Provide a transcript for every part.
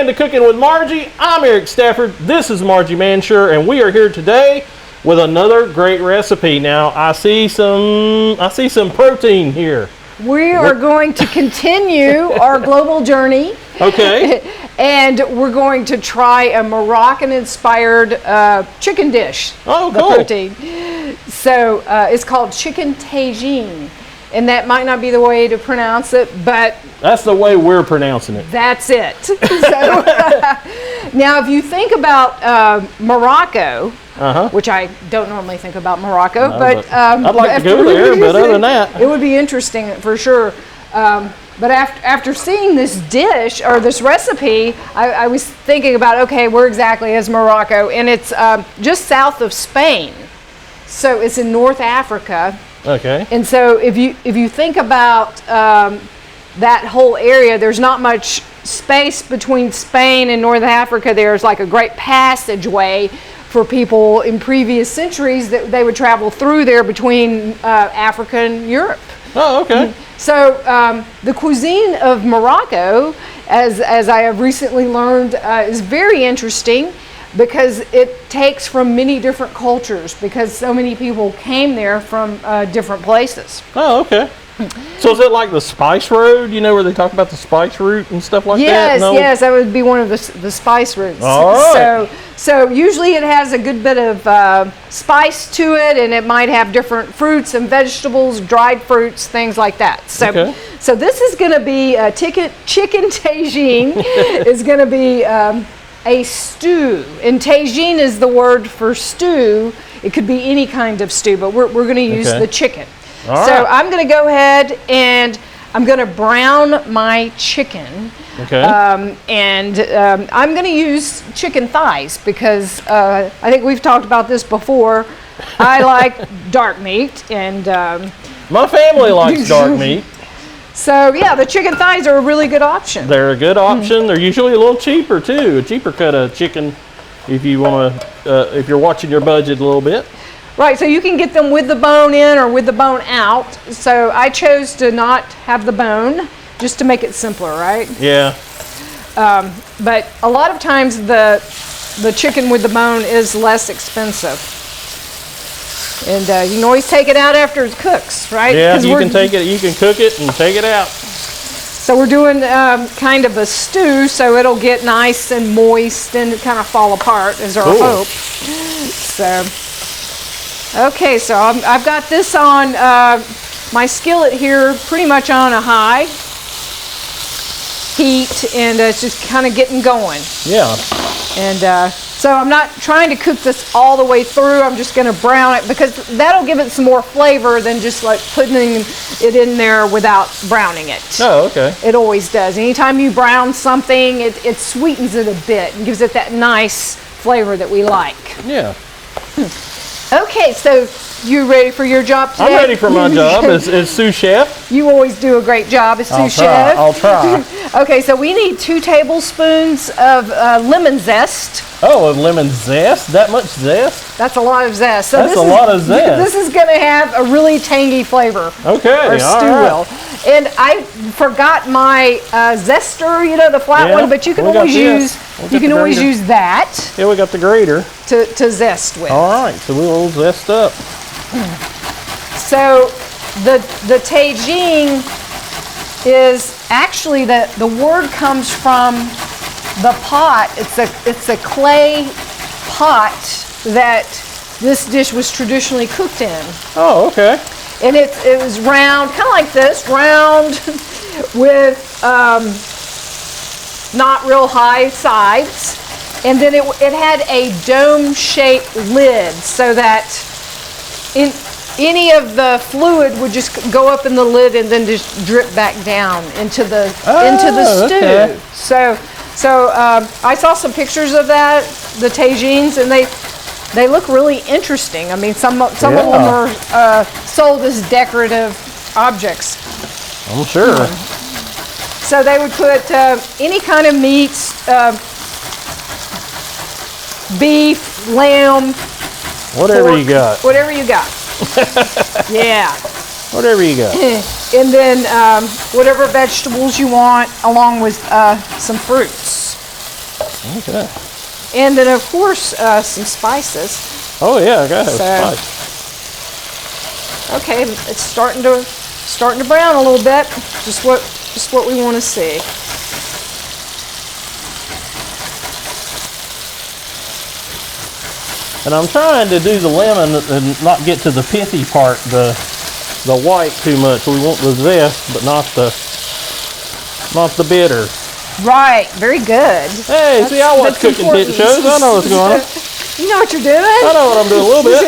into Cooking with Margie. I'm Eric Stafford. This is Margie Mansure, and we are here today with another great recipe. Now, I see some protein here. We are going to continue our global journey. Okay. And we're going to try a Moroccan-inspired chicken dish. Oh, the cool. Protein. So it's called chicken tagine. And that might not be the way to pronounce it, but that's the way we're pronouncing it. That's it. So, now, if you think about Morocco, which I don't normally think about Morocco, no, but I'd like to go there, but other than that, it would be interesting for sure. But after seeing this dish or this recipe, I was thinking about, okay, where exactly is Morocco? And it's just south of Spain. So it's in North Africa. Okay. And so if you think about that whole area, there's not much space between Spain and North Africa. There's like a great passageway for people in previous centuries that they would travel through there between Africa and Europe. Oh, okay. So the cuisine of Morocco, as I have recently learned, is very interesting because it takes from many different cultures because so many people came there from different places. Oh, okay. So is it like the spice road, you know, where they talk about the spice route and stuff like that? Yes, yes, that would be one of the spice routes. All right. So usually it has a good bit of spice to it, and it might have different fruits and vegetables, dried fruits, things like that. So, okay. So this is going to be chicken tagine is going to be a stew, and tagine is the word for stew. It could be any kind of stew, but we're going to use the chicken. All so right. I'm going to go ahead and I'm going to brown my chicken. Okay. I'm going to use chicken thighs because I think we've talked about this before. I like dark meat, and my family likes dark meat. So yeah, the chicken thighs are a really good option. They're a good option. They're usually a little cheaper too. A cheaper cut of chicken, if you want to, if you're watching your budget a little bit. Right, so you can get them with the bone in or with the bone out. So I chose to not have the bone, just to make it simpler, right? Yeah. But a lot of times the chicken with the bone is less expensive. And you can always take it out after it cooks, right? Yeah, you can take it, you can cook it and take it out. So we're doing kind of a stew, so it'll get nice and moist and kind of fall apart is our hope. So, okay, so I've got this on my skillet here pretty much on a high heat, and it's just kind of getting going. Yeah. And so I'm not trying to cook this all the way through. I'm just going to brown it because that'll give it some more flavor than just like putting it in there without browning it. Oh, okay. It always does. Anytime you brown something, it sweetens it a bit and gives it that nice flavor that we like. Yeah. Okay, so you ready for your job today? I'm ready for my job as sous chef. You always do a great job as sous chef. I'll try. Okay, so we need 2 tablespoons of lemon zest. Oh, lemon zest? That much zest? That's a lot of zest. So That's a lot of zest. This is going to have a really tangy flavor. Okay, or stew will. And I forgot my zester, you know, the flat one, but you can always use that. Yeah, we got the grater to zest with. All right, so we'll zest up. So the tagine is actually the word comes from the pot. It's a clay pot that this dish was traditionally cooked in. Oh, okay. And it was round, kind of like this, round with not real high sides. And then it had a dome-shaped lid so that any of the fluid would just go up in the lid and then just drip back down into the stew. Okay. So I saw some pictures of that, the tagines, and they look really interesting. I mean, some of them are sold as decorative objects. I'm sure. So they would put any kind of meats, beef, lamb, whatever pork, you got. Whatever you got. Yeah. Whatever you got. And then whatever vegetables you want, along with some fruits. Okay. And then, of course, some spices. Oh yeah, I got it. So- Okay, it's starting to brown a little bit. Just what we want to see. And I'm trying to do the lemon and not get to the pithy part, the white too much. We want the zest, but not the bitter. Right, very good. Hey, see, I watch that's cooking hit shows. I know what's going on. You know what you're doing? I know what I'm doing a little bit.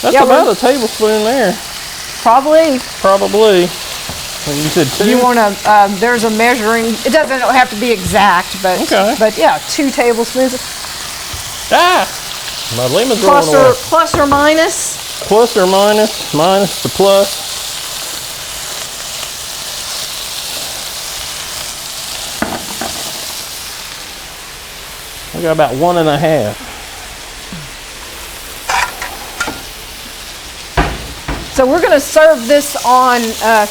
That's Yeah, about a tablespoon there. Probably. Probably. And you said 2? You want to, there's a measuring, it doesn't have to be exact, but, Okay. but yeah, 2 tablespoons. Ah! My lemon's rolling away. Plus or minus. Plus or minus, minus to plus. I got about 1.5. So we're going to serve this on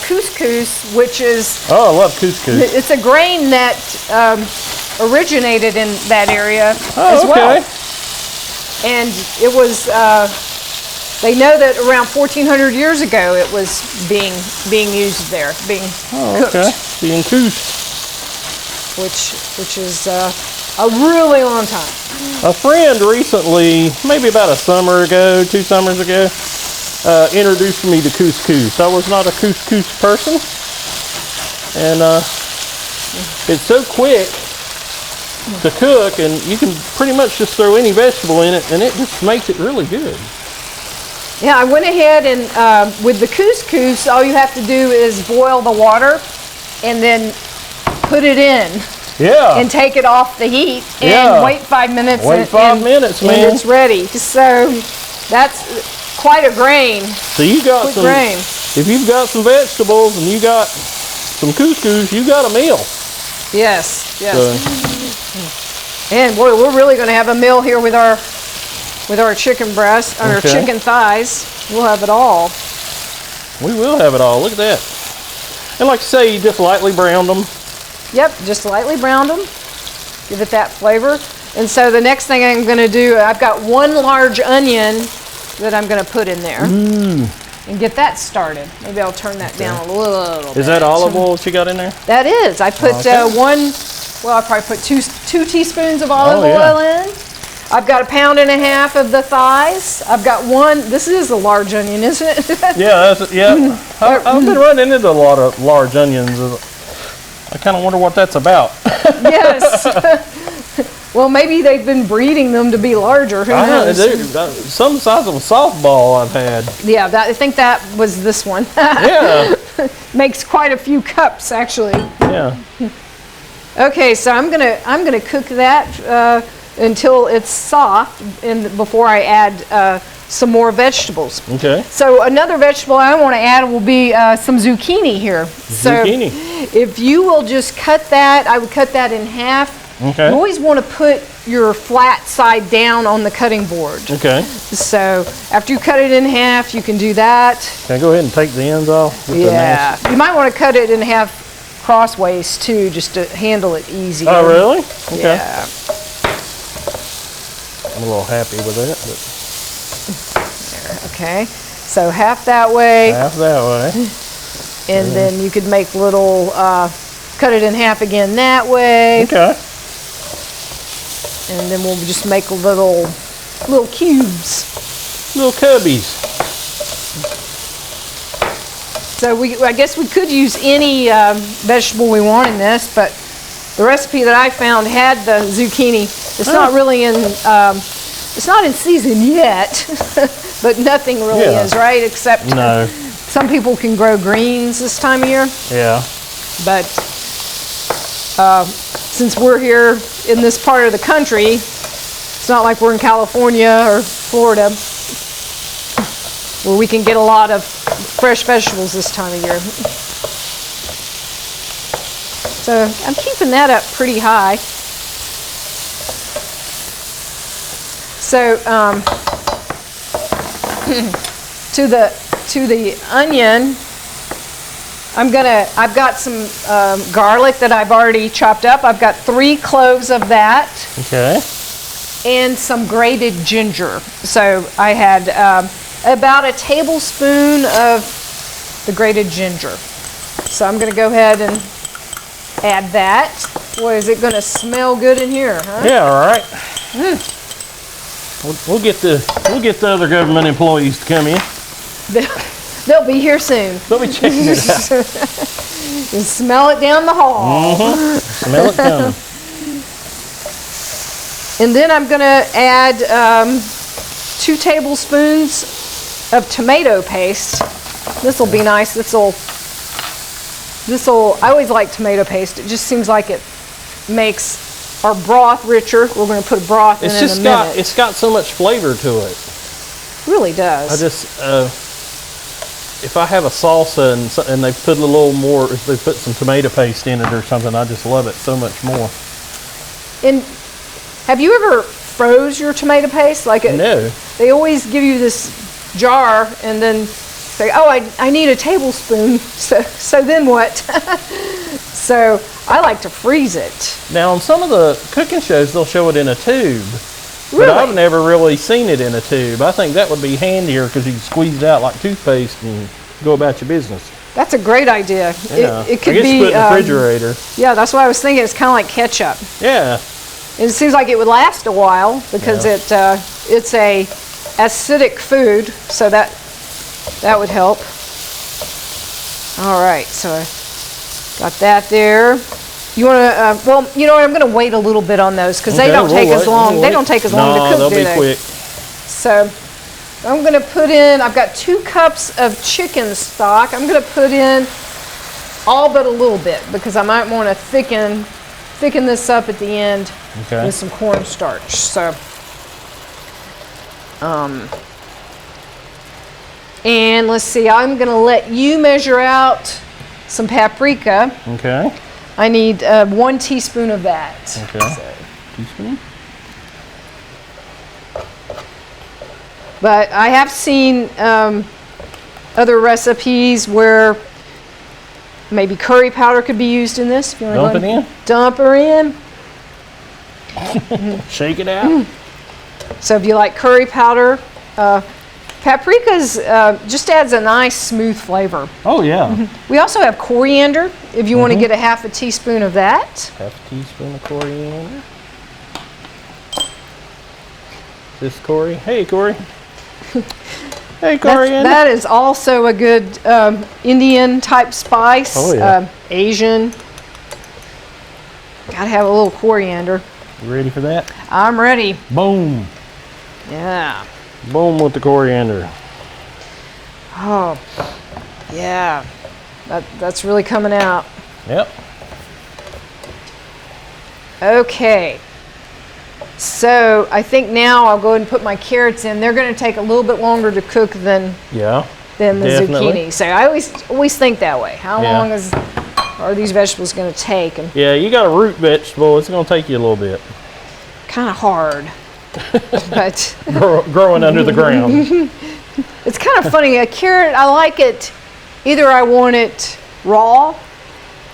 couscous, which is, Oh, I love couscous. it's a grain that originated in that area Oh, as well. okay. And it was, they know that around 1400 years ago it was being used there, being cooked, Okay. Being couscous. which is a really long time. A friend recently, maybe about a summer ago, 2 summers ago, introduced me to couscous. I was not a couscous person, and it's so quick to cook, and you can pretty much just throw any vegetable in it, and it just makes it really good. Yeah, I went ahead and with the couscous, all you have to do is boil the water and then put it in Yeah. and take it off the heat and Yeah. wait 5 minutes. Wait 5 minutes, man. And it's ready. So that's quite a grain. So you got Quick some. grain. If you've got some vegetables and you got some couscous, you got a meal. Yes, yes. So, And boy, we're really going to have a meal here with our chicken breast, or our Okay. chicken thighs. We'll have it all. we will have it all. Look at that. And like you say, you just lightly browned them. Yep, just lightly browned them. Give it that flavor. And so the next thing I'm going to do, I've got 1 large onion that I'm going to put in there and get that started. Maybe I'll turn that down a little bit. Is that olive oil that you got in there? That is. I put Okay. I probably put two teaspoons of olive Oh, yeah. oil in. I've got 1.5 pounds of the thighs. I've got this is a large onion, isn't it? Yeah, I've been running into a lot of large onions. I kind of wonder what that's about. Yes. Well, maybe they've been breeding them to be larger. Who I know, knows? some size of a softball I've had. Yeah, I think that was this one. Yeah, Makes quite a few cups, actually. yeah. Okay, so I'm gonna cook that until it's soft, and before I add some more vegetables. Okay. So another vegetable I want to add will be some zucchini here. Zucchini. So if you will just cut that, I would cut that in half. Okay. You always want to put your flat side down on the cutting board. Okay. So after you cut it in half, you can do that. Can I go ahead and take the ends off? With the Yeah. nasty- You might want to cut it in half crossways too, just to handle it easier. Oh, really? Okay. Yeah. I'm a little happy with that, but Okay. So half that way, half that way. and then you could make little, cut it in half again that way, Okay. and then we'll just make little cubes. Little cubbies. So I guess we could use any vegetable we want in this, but the recipe that I found had the zucchini. It's not really in, it's not in season yet, but nothing really Yeah. is, right? Except No. some people can grow greens this time of year, Yeah. but since we're here in this part of the country, it's not like we're in California or Florida, where we can get a lot of fresh vegetables this time of year. So I'm keeping that up pretty high. So to the onion, I've got some garlic that I've already chopped up. I've got 3 cloves of that. Okay. And some grated ginger. So I had about a tablespoon of the grated ginger. So I'm going to go ahead and add that. Boy, is it going to smell good in here, huh? Yeah, all right. We'll get the other government employees to come in. They'll be here soon. They'll be checking it out. You smell it down the hall. Mm-hmm. Smell it coming. And then I'm going to add 2 tablespoons of tomato paste. This will be nice. This'll. I always like tomato paste. It just seems like it makes our broth richer. We're going to put broth in a minute. It's got so much flavor to it. It really does. I just if I have a salsa and they put a little more, if they put some tomato paste in it or something, I just love it so much more. And have you ever froze your tomato paste? No. They always give you this jar and then say, oh, I need a tablespoon. So then what? So I like to freeze it. Now on some of the cooking shows, they'll show it in a tube. Really? But I've never really seen it in a tube. I think that would be handier because you can squeeze it out like toothpaste and go about your business. That's a great idea. Yeah. It could I guess be you put it in the refrigerator. Yeah, that's what I was thinking. It's kind of like ketchup. Yeah. And it seems like it would last a while because it's a acidic food, so that would help. All right, so I got that there. You want to? Well, you know what? I'm going to wait a little bit on those because they don't take as long. They don't take as long to cook, they'll do be they? quick. So I'm going to put in. I've got 2 cups of chicken stock. I'm going to put in all but a little bit because I might want to thicken this up at the end with some cornstarch. So, and let's see. I'm going to let you measure out some paprika. Okay. I need 1 teaspoon of that. Okay. So. Teaspoon. But I have seen other recipes where maybe curry powder could be used in this. If you want Dump it in? Dump her in. Shake it out. So if you like curry powder, paprika's just adds a nice smooth flavor. Oh, yeah. We also have coriander, if you want to get a half a teaspoon of that. Half a teaspoon of coriander. This Corey? Hey, Corey. Hey, coriander. That is also a good Indian type spice. Oh, yeah. Asian. Gotta have a little coriander. You ready for that? I'm ready. Boom. Yeah. Boom with the coriander. Oh, yeah. That's really coming out. Yep. Okay. So I think now I'll go ahead and put my carrots in. They're going to take a little bit longer to cook than the zucchini. So I always think that way. How long are these vegetables going to take? And yeah, you got a root vegetable. It's going to take you a little bit. Kind of hard, but growing under the ground. It's kind of funny. A carrot, I like it. Either I want it raw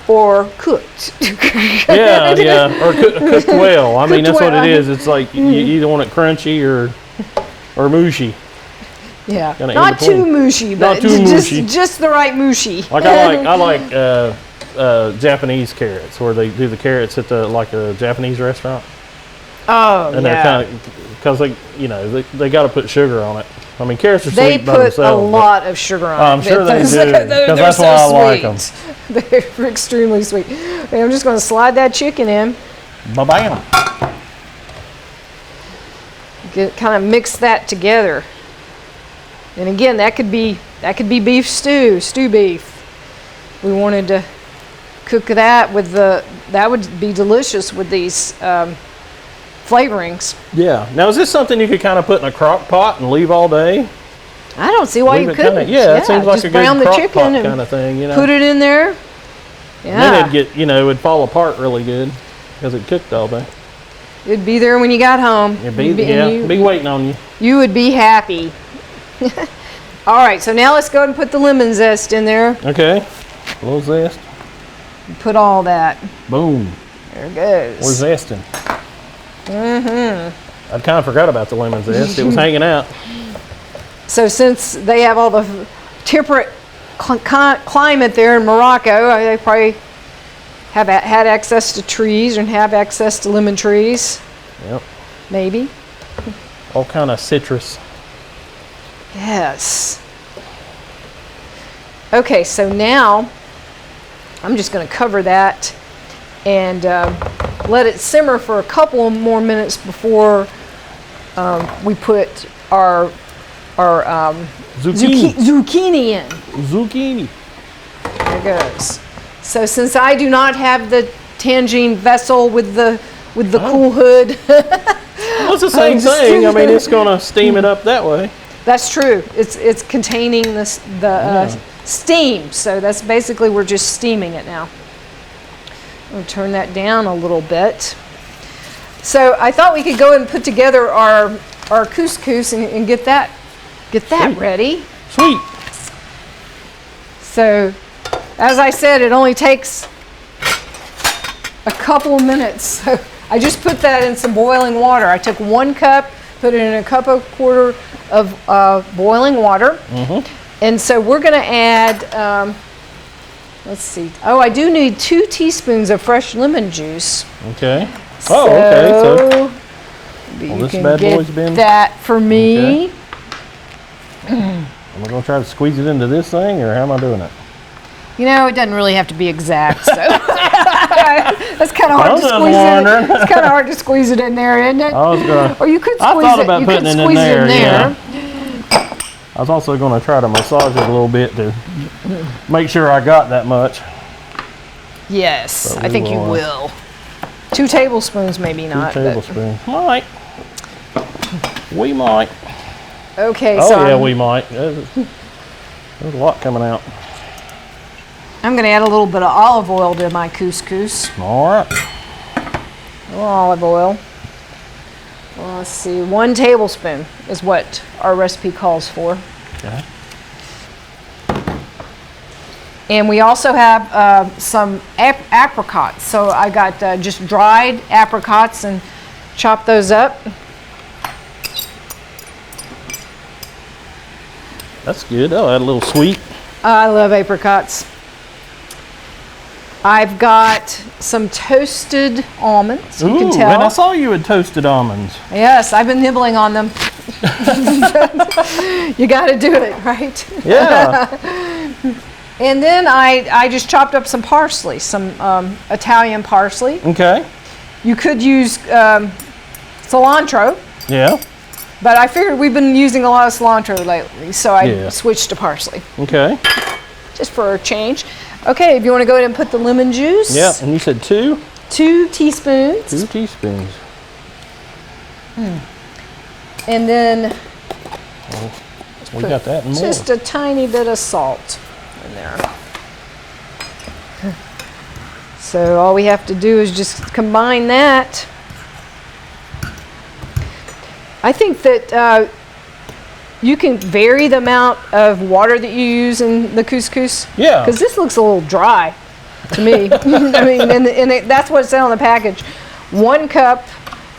or cooked. yeah, or cooked well. I mean, that's what it is. It's like you either want it crunchy or mushy. Yeah, Kinda not too mushy, but just the right mushy. Like I like Japanese carrots, where they do the carrots at a Japanese restaurant. Oh, and they're kind of because they got to put sugar on it. I mean, carrots are sweet by themselves. They put a lot of sugar on it. I'm sure they do, because that's why I like them. They're extremely sweet. Okay, I'm just going to slide that chicken in. Ba-bam. Kind of mix that together. And again, that could be beef stew beef. We wanted to cook that with that would be delicious with these flavorings. Yeah. Now, is this something you could kind of put in a crock pot and leave all day? I don't see why you couldn't. It seems like a good brown the crock chicken pot and kind of thing, put it in there. Yeah. And then it'd get, it'd fall apart really good because it cooked all day. It'd be there when you got home. It'd be waiting on you. You would be happy. All right, so now let's go ahead and put the lemon zest in there. Okay. A little zest. Put all that. Boom. There it goes. We're zesting. I'd kind of forgot about the lemon zest. It was hanging out. So since they have all the temperate climate there in Morocco, they probably have had access to trees and have access to lemon trees. Yep. Maybe. All kind of citrus. Yes. Okay, so now I'm just going to cover that and let it simmer for a couple more minutes before we put our zucchini in. Zucchini. There it goes. So since I do not have the Tagine vessel with the cool hood, Well, it's the same thing. I mean, it's going to steam it up that way. that's true. It's containing the steam. So that's basically we're just steaming it now. We'll turn that down a little bit. So I thought we could go and put together our couscous and get that Sweet. ready. Sweet. So, as I said, it only takes a couple of minutes. So I just put that in some boiling water. I took 1 cup, put it in a cup and a quarter of boiling water. And so we're going to add, let's see. Oh, I do need 2 teaspoons of fresh lemon juice. Okay. Oh, okay. So you this can bad get boy's been that for me. Okay. Am I going to try to squeeze it into this thing, or how am I doing it? You know, it doesn't really have to be exact. So that's kind of hard to squeeze it. It's kind of hard to squeeze it in there, isn't it? I was gonna. Or you could squeeze I thought it. about You putting could it in squeeze there. it in there. Yeah. I was also going to try to massage it a little bit to make sure I got that much. Yes, But I think you will. 2 tablespoons, maybe 2 not. tablespoons. Might. We might. Okay, Oh so yeah, we might. There's a lot coming out. I'm going to add a little bit of olive oil to my couscous. All right. A little olive oil. Well, let's see, 1 tablespoon is what our recipe calls for. Okay. And we also have some apricots. So I got just dried apricots and chopped those up. That's good. Oh, add a little sweet. I love apricots. I've got some toasted almonds. You can tell. And I saw you had toasted almonds. Yes, I've been nibbling on them. You got to do it, right? Yeah. And then I just chopped up some parsley, some Italian parsley. Okay. You could use cilantro, Yeah. but I figured we've been using a lot of cilantro lately, so I Yeah. switched to parsley, Okay. just for a change. Okay, if you want to go ahead and put the lemon juice. Yeah. And you said 2? 2 teaspoons. 2 teaspoons. And then We got that and more. just a tiny bit of salt in there. So all we have to do is just combine that. I think that you can vary the amount of water that you use in the couscous. Yeah. Because this looks a little dry to me. I mean, and that's what it said on the package. 1 cup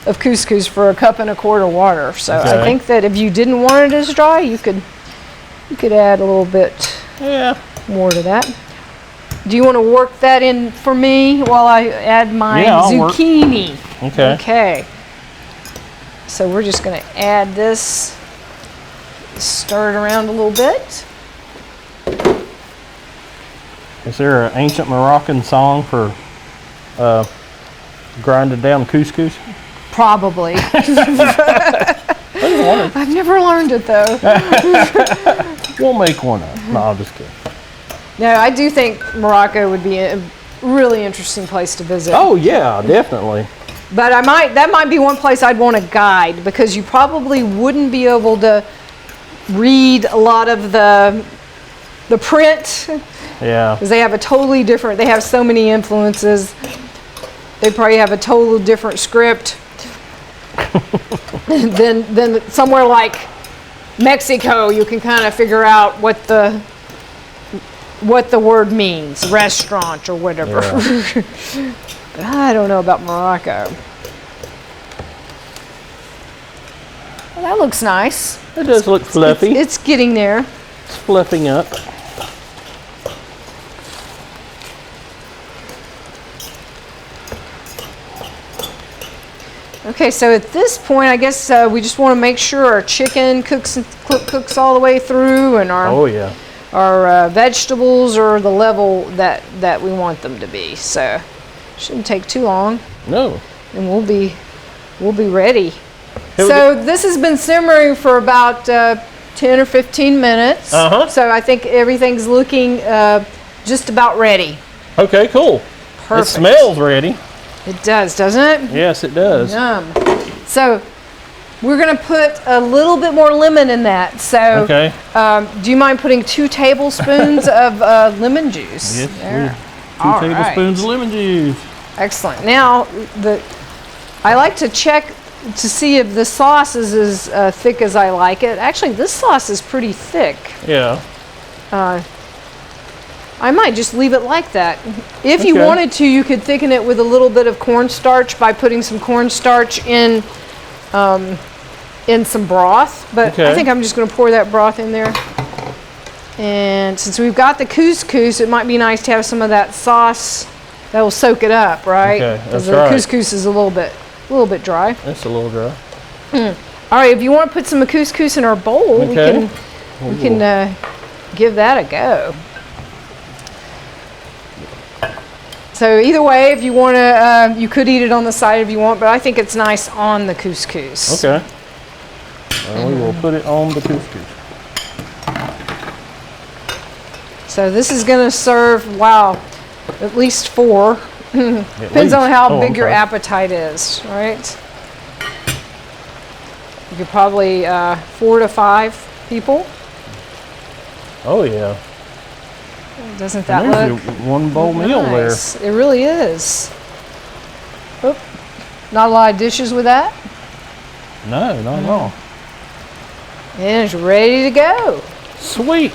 of couscous for a cup and a quarter water. So Okay. I think that if you didn't want it as dry, you could add a little bit Yeah. more to that. Do you want to work that in for me while I add my I'll work. zucchini? Okay. Okay. So we're just going to add this, stir it around a little bit. Is there an ancient Moroccan song for grinding down couscous? Probably. I've never learned it though. We'll make one up. No, I'm just kidding. No, I do think Morocco would be a really interesting place to visit. Oh yeah, definitely. But that might be one place I'd want a guide, because you probably wouldn't be able to read a lot of the print, Yeah. because they have they have so many influences. They probably have a total different script than somewhere like Mexico. You can kind of figure out what the what the word means, restaurant or whatever. Yeah. But I don't know about Morocco. Well, that looks nice. It does look fluffy. It's getting there. It's fluffing up. Okay, so at this point, I guess we just want to make sure our chicken cooks all the way through, and our Oh yeah. our vegetables are the level that we want them to be. So shouldn't take too long, No. and we'll be ready. Here we So this has been simmering for about 10 or 15 minutes. Uh-huh. So I think everything's looking just about ready. Okay, cool. Perfect. It smells ready. It does, doesn't it? Yes, it does. Yum. So we're gonna put a little bit more lemon in that. So Okay. do you mind putting 2 tablespoons of lemon juice? Yes, There. 2 All tablespoons right. of lemon juice. Excellent. Now I like to check to see if the sauce is as thick as I like it. Actually, this sauce is pretty thick. Yeah. I might just leave it like that. If you Okay. wanted to, you could thicken it with a little bit of cornstarch by putting some cornstarch in some broth. But I Okay. think I'm just going to pour that broth in there. And since we've got the couscous, it might be nice to have some of that sauce that will soak it up, right? Okay, Because that's the right. couscous is a little bit dry. That's a little dry. All right, if you want to put some couscous in our bowl, Okay. we can give that a go. So either way, if you want to, you could eat it on the side if you want, but I think it's nice on the couscous. Okay. And we will put it on the couscous. So this is going to serve, wow, at least 4. Depends on how big your appetite is, right? You could probably 4 to 5 people. Oh yeah. Doesn't that And there's look your one bowl meal there. nice? It really is. Oop. Not a lot of dishes with that. No, not at all. And it's ready to go. Sweet.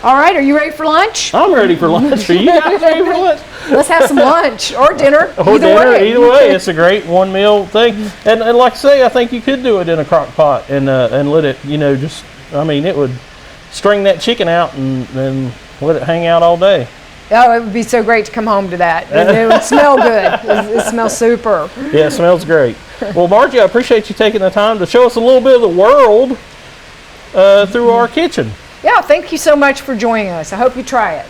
All right, are you ready for lunch? I'm ready for lunch. Are you guys ready for lunch? Let's have some lunch or dinner. Or either dinner, way. either way, it's a great one meal thing. And like I say, I think you could do it in a crock pot and let it, just, I mean, it would string that chicken out and let it hang out all day. Oh, it would be so great to come home to that. And it would smell good. It smells super. Yeah, it smells great. Well, Margie, I appreciate you taking the time to show us a little bit of the world through our kitchen. Yeah, thank you so much for joining us. I hope you try it.